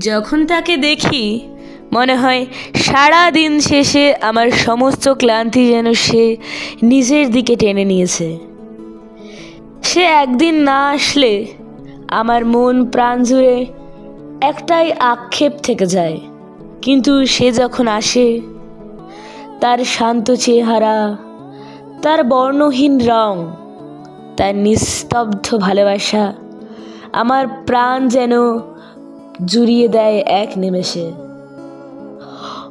যখন তাকে দেখি মনে হয় সারা দিন শেষে আমার সমস্ত ক্লান্তি যেন সে নিজের দিকে টেনে নিয়েছে। সে একদিন না আসলে আমার মন প্রাণ জুড়ে একটাই আক্ষেপ থেকে যায়, কিন্তু সে যখন আসে তার শান্ত চেহারা, তার বর্ণহীন রং, তার নিস্তব্ধ ভালোবাসা আমার প্রাণ যেন জুড়িয়ে দেয় এক নিমেষে।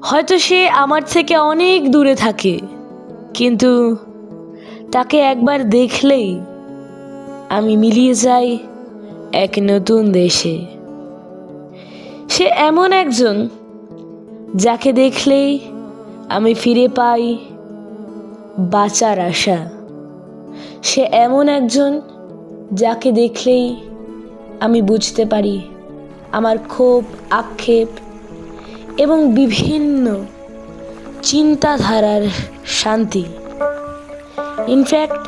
হয়তো সে আমার থেকে অনেক দূরে থাকে, কিন্তু তাকে একবার দেখলেই আমি মিলিয়ে যাই এক নতুন দেশে। সে এমন একজন যাকে দেখলেই আমি ফিরে পাই বাঁচার আশা। সে এমন একজন যাকে দেখলেই আমি বুঝতে পারি আমার ক্ষোভ, আক্ষেপ এবং বিভিন্ন চিন্তাধারার শান্তি। ইনফ্যাক্ট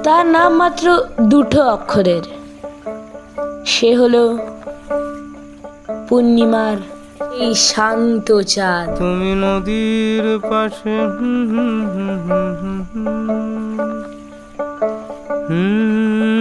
তার নাম মাত্র দুটো অক্ষরের। সে হলো পূর্ণিমার এই শান্ত চাঁদ। তুমি নদীর পাশে হুম